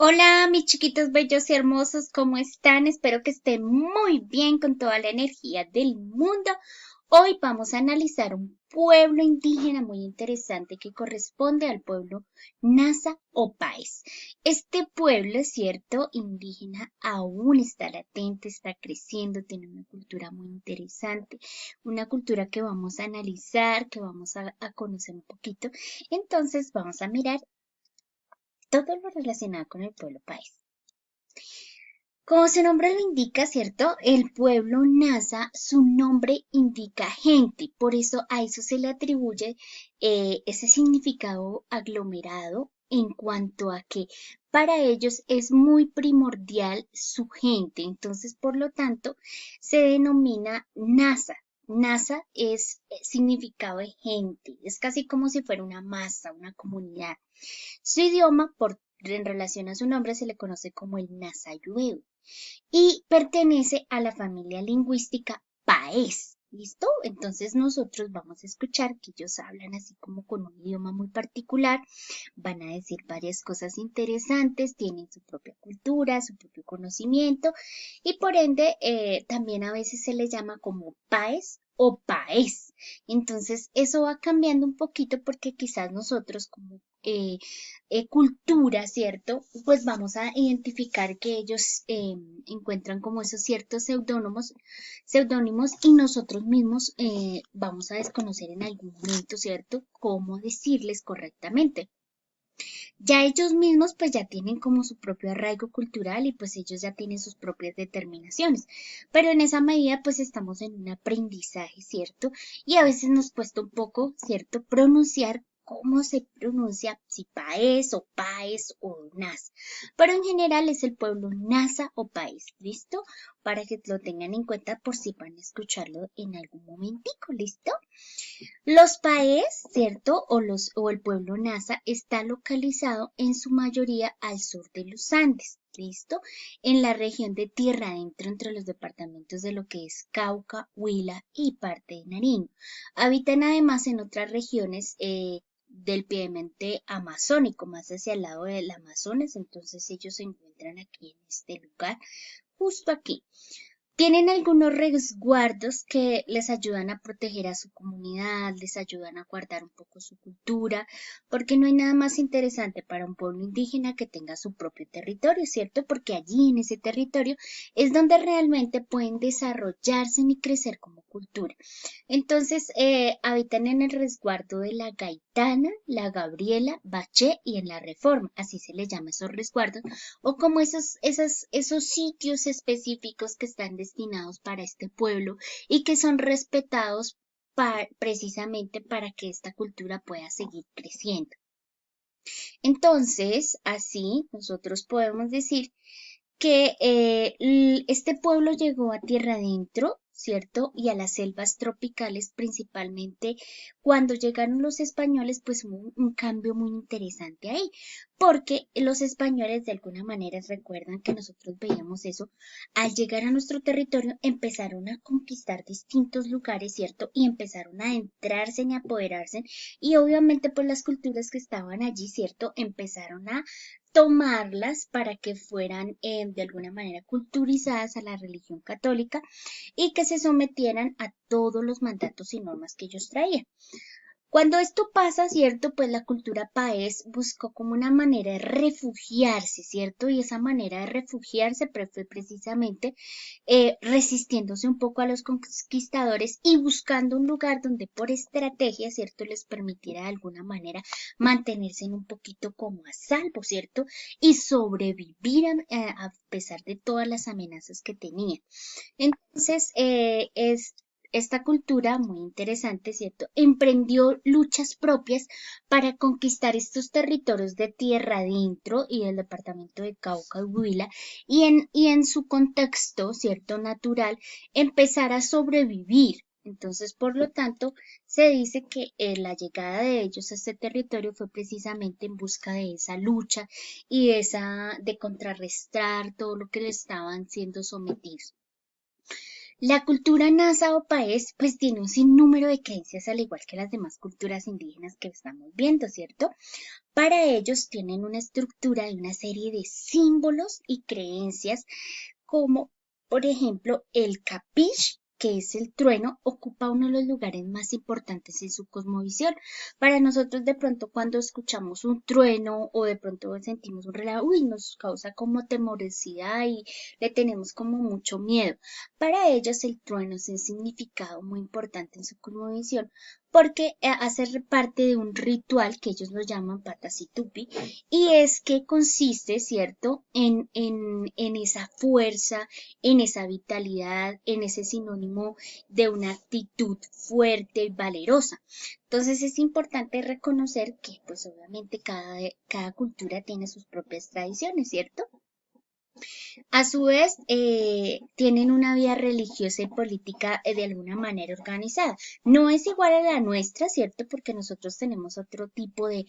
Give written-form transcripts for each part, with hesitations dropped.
Hola, mis chiquitos bellos y hermosos, ¿cómo están? Espero que estén muy bien con toda la energía del mundo. Hoy vamos a analizar un pueblo indígena muy interesante que corresponde al pueblo Nasa o Páez. Este pueblo, es cierto, indígena, aún está latente, está creciendo, tiene una cultura muy interesante, una cultura que vamos a analizar, que vamos a conocer un poquito. Entonces, vamos a mirar todo lo relacionado con el pueblo Páez. Como su nombre lo indica, ¿cierto? El pueblo Nasa, su nombre indica gente, por eso a eso se le atribuye ese significado aglomerado en cuanto a que para ellos es muy primordial su gente. Entonces, por lo tanto, se denomina Nasa. Nasa es significado de gente, es casi como si fuera una masa, una comunidad. Su idioma, en relación a su nombre, se le conoce como el Nasayueu y pertenece a la familia lingüística paez. ¿Listo? Entonces nosotros vamos a escuchar que ellos hablan así como con un idioma muy particular, van a decir varias cosas interesantes, tienen su propia cultura, su propio conocimiento y por ende también a veces se les llama como paez o paez. Entonces eso va cambiando un poquito porque quizás nosotros como cultura, ¿cierto? Pues vamos a identificar que ellos encuentran como esos ciertos seudónimos y nosotros mismos vamos a desconocer en algún momento, ¿cierto? Cómo decirles correctamente. Ya ellos mismos pues ya tienen como su propio arraigo cultural y pues ellos ya tienen sus propias determinaciones, pero en esa medida pues estamos en un aprendizaje, ¿cierto? Y a veces nos cuesta un poco, ¿cierto? Pronunciar cómo se pronuncia, si paez o paez o nas, pero en general es el pueblo nasa o paez, ¿listo? Para que lo tengan en cuenta por si van a escucharlo en algún momentico, ¿listo? Los paes, ¿cierto? O el pueblo Nasa está localizado en su mayoría al sur de los Andes, ¿listo? En la región de Tierra Adentro, entre los departamentos de lo que es Cauca, Huila y parte de Nariño. Habitan además en otras regiones del piedemonte amazónico, más hacia el lado del Amazonas, entonces ellos se encuentran aquí en este lugar, justo aquí. Tienen algunos resguardos que les ayudan a proteger a su comunidad, les ayudan a guardar un poco su cultura, porque no hay nada más interesante para un pueblo indígena que tenga su propio territorio, ¿cierto? Porque allí en ese territorio es donde realmente pueden desarrollarse y crecer como cultura. Entonces, habitan en el resguardo de la Gaitana, la Gabriela, Baché y en la Reforma, así se les llama esos resguardos, o como esos sitios específicos que están destinados para este pueblo y que son respetados precisamente para que esta cultura pueda seguir creciendo. Entonces, así nosotros podemos decir que este pueblo llegó a tierra adentro, ¿cierto? Y a las selvas tropicales principalmente. Cuando llegaron los españoles, pues hubo un cambio muy interesante ahí, porque los españoles de alguna manera recuerdan que nosotros veíamos eso, al llegar a nuestro territorio empezaron a conquistar distintos lugares, ¿cierto? Y empezaron a entrarse y a apoderarse y obviamente pues las culturas que estaban allí, ¿cierto? Empezaron a tomarlas para que fueran de alguna manera culturizadas a la religión católica y que se sometieran a todos los mandatos y normas que ellos traían. Cuando esto pasa, ¿cierto? Pues la cultura paez buscó como una manera de refugiarse, ¿cierto? Y esa manera de refugiarse fue precisamente resistiéndose un poco a los conquistadores y buscando un lugar donde por estrategia, ¿cierto? Les permitiera de alguna manera mantenerse en un poquito como a salvo, ¿cierto? Y sobrevivir a pesar de todas las amenazas que tenían. Entonces, es esta cultura muy interesante, ¿cierto? Emprendió luchas propias para conquistar estos territorios de tierra adentro y del departamento de Cauca y Huila y en su contexto, ¿cierto? Natural, empezar a sobrevivir. Entonces, por lo tanto, se dice que la llegada de ellos a este territorio fue precisamente en busca de esa lucha y de contrarrestar todo lo que le estaban siendo sometidos. La cultura nasa o paez pues tiene un sinnúmero de creencias al igual que las demás culturas indígenas que estamos viendo, ¿cierto? Para ellos tienen una estructura de una serie de símbolos y creencias como, por ejemplo, el capish, que es el trueno, ocupa uno de los lugares más importantes en su cosmovisión. Para nosotros, de pronto, cuando escuchamos un trueno o de pronto sentimos un relajo, uy, nos causa como temorosidad y le tenemos como mucho miedo. Para ellos, el trueno es un significado muy importante en su cosmovisión porque hace parte de un ritual que ellos lo llaman patasitupi, y es que consiste, ¿cierto?, en esa fuerza, en esa vitalidad, en ese sinónimo de una actitud fuerte y valerosa. Entonces es importante reconocer que, pues obviamente, cada cultura tiene sus propias tradiciones, ¿cierto? A su vez, tienen una vida religiosa y política de alguna manera organizada. No es igual a la nuestra, ¿cierto? Porque nosotros tenemos otro tipo de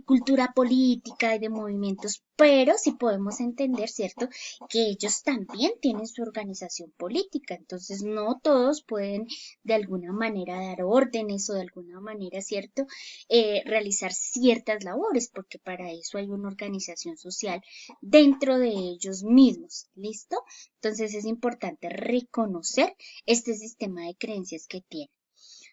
cultura política y de movimientos, pero sí podemos entender, ¿cierto? Que ellos también tienen su organización política. Entonces, no todos pueden de alguna manera dar órdenes o de alguna manera, ¿cierto? Realizar ciertas labores, porque para eso hay una organización social dentro de ellos mismos. ¿Listo? Entonces es importante reconocer este sistema de creencias que tienen.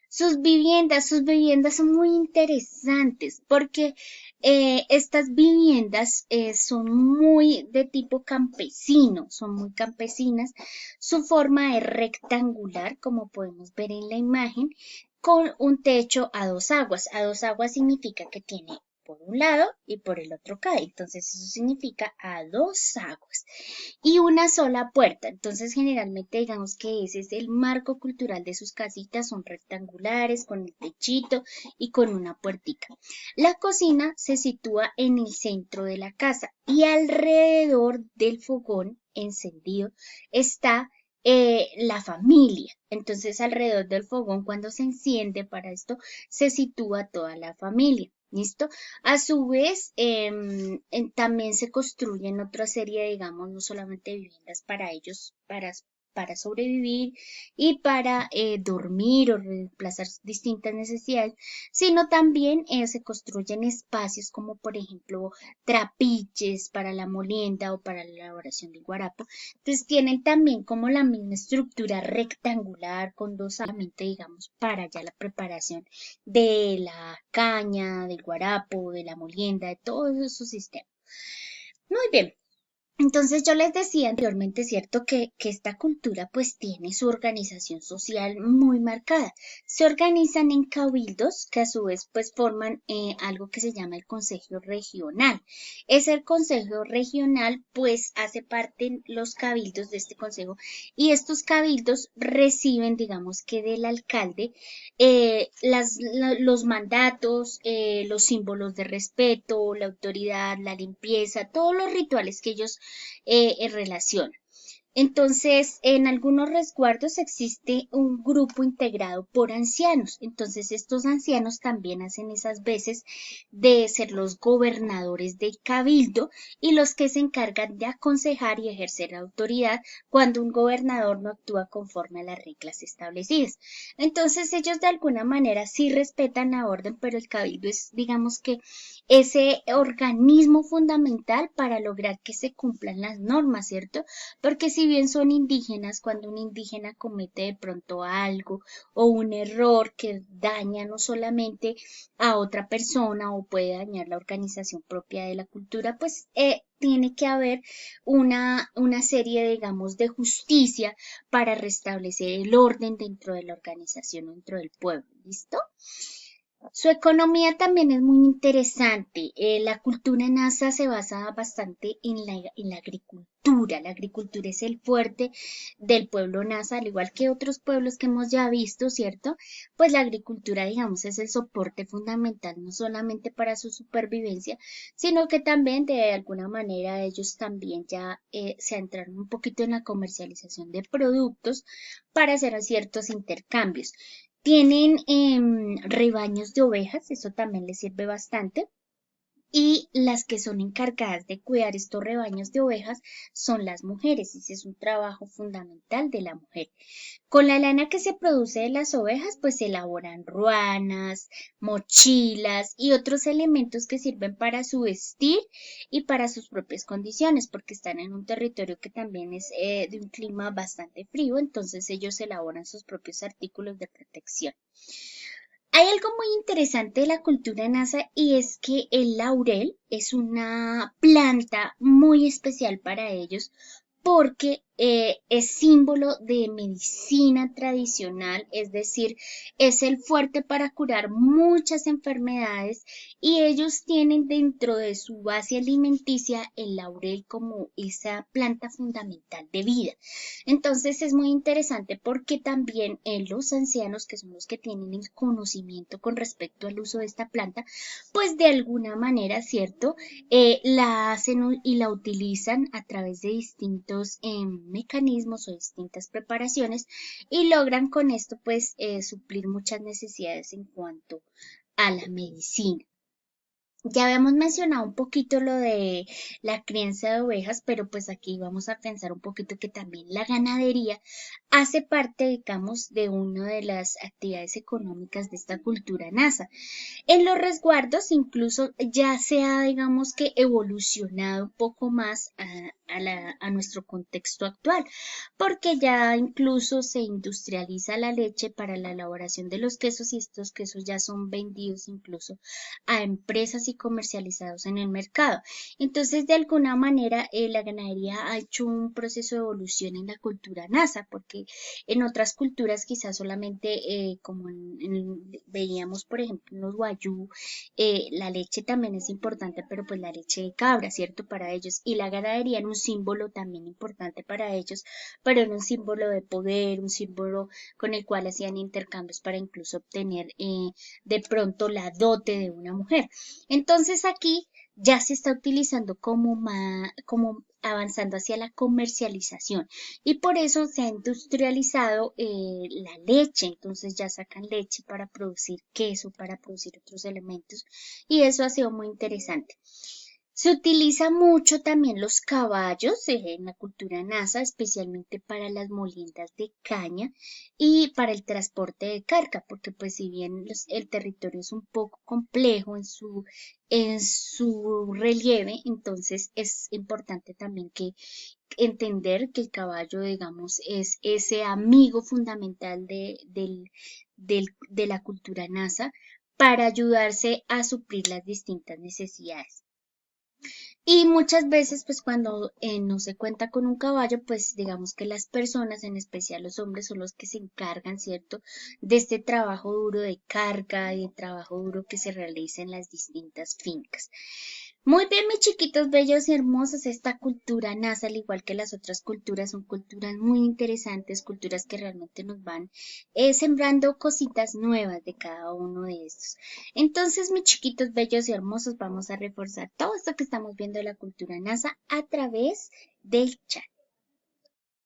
Sus viviendas son muy interesantes porque estas viviendas son muy de tipo campesino, son muy campesinas. Su forma es rectangular, como podemos ver en la imagen, con un techo a dos aguas. A dos aguas significa que tiene por un lado y por el otro cae. Entonces eso significa a dos aguas y una sola puerta. Entonces, generalmente digamos que ese es el marco cultural de sus casitas, son rectangulares, con el techito y con una puertica. La cocina se sitúa en el centro de la casa y alrededor del fogón encendido está la familia. Entonces, alrededor del fogón, cuando se enciende para esto, se sitúa toda la familia. ¿Listo? A su vez, también se construyen otra serie, digamos, no solamente viviendas para ellos, para sobrevivir y para dormir o reemplazar distintas necesidades, sino también se construyen espacios como, por ejemplo, trapiches para la molienda o para la elaboración del guarapo. Entonces tienen también como la misma estructura rectangular con dos solamente, digamos, para ya la preparación de la caña, del guarapo, de la molienda, de todo esos sistemas. Muy bien. Entonces yo les decía anteriormente, ¿cierto? Que esta cultura pues tiene su organización social muy marcada. Se organizan en cabildos que a su vez pues forman algo que se llama el Consejo Regional. Es el Consejo Regional pues hace parte los cabildos de este consejo y estos cabildos reciben digamos que del alcalde los mandatos, los símbolos de respeto, la autoridad, la limpieza, todos los rituales que ellos relacionan. Entonces, en algunos resguardos existe un grupo integrado por ancianos. Entonces, estos ancianos también hacen esas veces de ser los gobernadores del cabildo y los que se encargan de aconsejar y ejercer autoridad cuando un gobernador no actúa conforme a las reglas establecidas. Entonces, ellos de alguna manera sí respetan la orden, pero el cabildo es, digamos que, ese organismo fundamental para lograr que se cumplan las normas, ¿cierto? Porque si bien son indígenas, cuando un indígena comete de pronto algo o un error que daña no solamente a otra persona o puede dañar la organización propia de la cultura, pues tiene que haber una serie, digamos, de justicia para restablecer el orden dentro de la organización, dentro del pueblo. ¿Listo? Su economía también es muy interesante. La cultura nasa se basa bastante en la agricultura. La agricultura es el fuerte del pueblo nasa, al igual que otros pueblos que hemos ya visto, ¿cierto? Pues la agricultura, digamos, es el soporte fundamental, no solamente para su supervivencia, sino que también de alguna manera ellos también ya se entraron un poquito en la comercialización de productos para hacer ciertos intercambios. Tienen rebaños de ovejas, eso también les sirve bastante. y las que son encargadas de cuidar estos rebaños de ovejas son las mujeres. Ese es un trabajo fundamental de la mujer. Con la lana que se produce de las ovejas, pues se elaboran ruanas, mochilas y otros elementos que sirven para su vestir y para sus propias condiciones, porque están en un territorio que también es de un clima bastante frío, entonces ellos elaboran sus propios artículos de protección. Hay algo muy interesante de la cultura nasa y es que el laurel es una planta muy especial para ellos porque es símbolo de medicina tradicional, es decir, es el fuerte para curar muchas enfermedades y ellos tienen dentro de su base alimenticia el laurel como esa planta fundamental de vida. Entonces es muy interesante porque también los ancianos, que son los que tienen el conocimiento con respecto al uso de esta planta, pues de alguna manera, ¿cierto? La hacen y la utilizan a través de distintos mecanismos o distintas preparaciones y logran con esto pues suplir muchas necesidades en cuanto a la medicina. Ya habíamos mencionado un poquito lo de la crianza de ovejas, pero pues aquí vamos a pensar un poquito que también la ganadería hace parte, digamos, de una de las actividades económicas de esta cultura nasa. En los resguardos incluso ya se ha, digamos que, evolucionado un poco más a nuestro contexto actual, porque ya incluso se industrializa la leche para la elaboración de los quesos y estos quesos ya son vendidos incluso a empresas y comercializados en el mercado. Entonces, de alguna manera, la ganadería ha hecho un proceso de evolución en la cultura nasa, porque en otras culturas quizás solamente como veíamos por ejemplo en los wayuu, la leche también es importante, pero pues la leche de cabra, ¿cierto? Para ellos. Y la ganadería era un símbolo también importante para ellos, pero era un símbolo de poder, un símbolo con el cual hacían intercambios para incluso obtener de pronto la dote de una mujer. Entonces aquí ya se está utilizando como avanzando hacia la comercialización y por eso se ha industrializado la leche, entonces ya sacan leche para producir queso, para producir otros elementos y eso ha sido muy interesante. Se utiliza mucho también los caballos en la cultura nasa, especialmente para las moliendas de caña y para el transporte de carga, porque pues si bien el territorio es un poco complejo en su relieve, entonces es importante también que entender que el caballo, digamos, es ese amigo fundamental de la cultura nasa para ayudarse a suplir las distintas necesidades. Y muchas veces, pues cuando no se cuenta con un caballo, pues digamos que las personas, en especial los hombres, son los que se encargan, ¿cierto?, de este trabajo duro de carga y de trabajo duro que se realiza en las distintas fincas. Muy bien, mis chiquitos bellos y hermosos, esta cultura nasa, al igual que las otras culturas, son culturas muy interesantes, culturas que realmente nos van sembrando cositas nuevas de cada uno de estos. Entonces, mis chiquitos bellos y hermosos, vamos a reforzar todo esto que estamos viendo de la cultura nasa a través del chat.